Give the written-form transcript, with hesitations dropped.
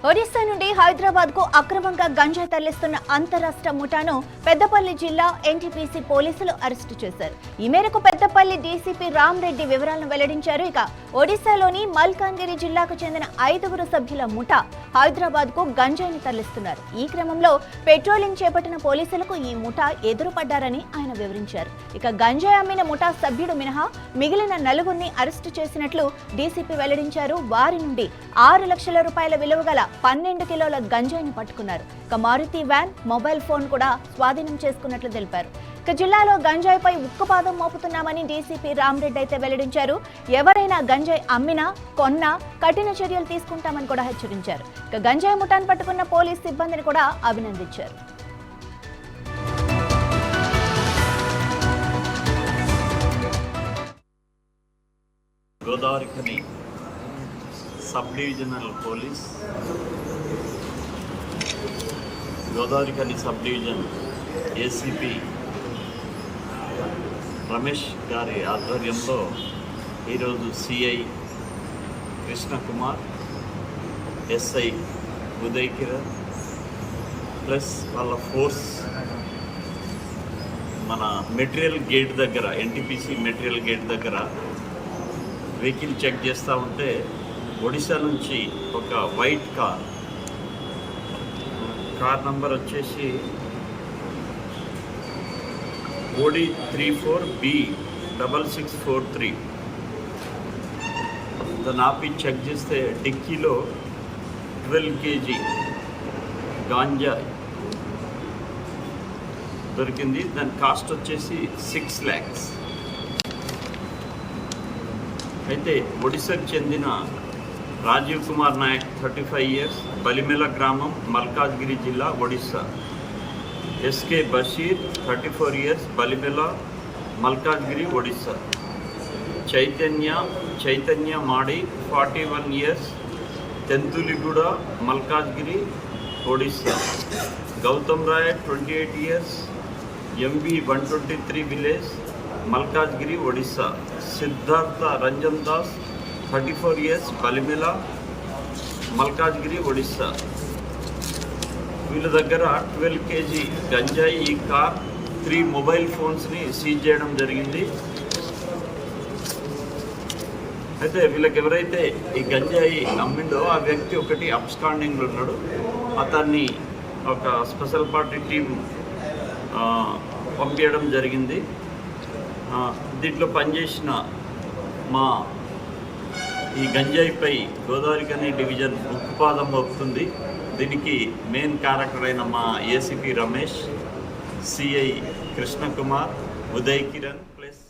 ఒడిశా నుండి హైదరాబాద్ కు అక్రమంగా గంజాయి తరలిస్తున్న అంతరాష్ట్ర ముఠాను పెద్దపల్లి జిల్లా ఎన్టీపీసీ పోలీసులు అరెస్టు చేశారు. ఈ మేరకు పెద్దపల్లి డీసీపీ రామ్ రెడ్డి వివరాలను వెల్లడించారు. ఇక ఒడిశాలోని మల్కాన్గిరి జిల్లాకు చెందిన 5 సభ్యుల ముఠా హైదరాబాద్ కు గంజాయిని తరలిస్తున్నారు. ఈ క్రమంలో పెట్రోలింగ్ చేపట్టిన పోలీసులకు ఈ ముఠా ఎదురుపడ్డారని ఆయన వివరించారు. ఇక గంజాయి అమ్మిన ముఠా సభ్యుడు మినహా మిగిలిన 4గురిని అరెస్టు చేసినట్లు డీసీపీ వెల్లడించారు. వారి నుండి 6 లక్షల రూపాయల విలువ గల 12 కిలోల గంజాయిని పట్టుకున్నారు. ఇక మారుతి వ్యాన్, మొబైల్ ఫోన్ కూడా స్వాధీనం చేసుకున్నట్లు తెలిపారు. ఇక జిల్లాలో గంజాయిపై ఉక్కుపాదం మోపుతున్నామని డీసీపీ రామ్ రెడ్డి అయితే వెల్లడించారు. ఎవరైనా గంజాయి అమ్మినా, కొన్నా కఠిన చర్యలు తీసుకుంటామని కూడా హెచ్చరించారు. ఇక గంజాయి ముఠాను పట్టుకున్న పోలీస్ సిబ్బందిని కూడా అభినందించారు. Godavarikhani sub divisional police, Godavarikhani sub division ACP Ramesh గారి ఆధ్వర్యంలో ఈరోజు CI Krishna Kumar, SI Uday Kiran plus వాళ్ళ ఫోర్స్ మన మెటీరియల్ గేట్ దగ్గర, ఎన్టీపీసీ మెటీరియల్ గేట్ దగ్గర వెహికల్ చెక్ చేస్తూ ఉంటే ఒడిశా నుంచి ఒక వైట్ కార్ నంబర్ వచ్చేసి OD 34B6643 దాన్ని ఆపి చెక్ చేస్తే డిక్కీలో 12 kg గాంజా దొరికింది. దాని కాస్ట్ వచ్చేసి 6 lakhs. అయితే ఒడిశాకు చెందిన రాజీవ్ కుమార్ నాయక్ 35 years, బలిమెల గ్రామం, మల్కాజ్గిరి జిల్లా, Odisha. SK Bashir 34 years, Balimela, Malkangiri, Odisha. Chaitanya Madi 41 years, Tentuliguda, Malkangiri, Odisha. Gautam Rai 28 years, MB 123 village, Malkangiri, Odisha. Siddhartha Ranjan Das 34 years, Balimela, Malkangiri, Odisha. వీళ్ళ దగ్గర 12 kg గంజాయి, ఈ కార్, 3 మొబైల్ ఫోన్స్ని సీజ్ చేయడం జరిగింది. అయితే వీళ్ళకి ఎవరైతే ఈ గంజాయి అమ్మిండో ఆ వ్యక్తి ఒకటి అబ్స్కాండింగ్లో ఉన్నాడు. అతన్ని ఒక స్పెషల్ పార్టీ టీం పంపించడం జరిగింది. దీంట్లో పనిచేసిన మా ఈ గంజాయిపై గోదావరిఖని డివిజన్ ఉక్కుపాదం మోపుతుంది. దీనికి మెయిన్ క్యారెక్టర్ అయిన మా ACP Ramesh, CI Krishna Kumar, Uday Kiran plus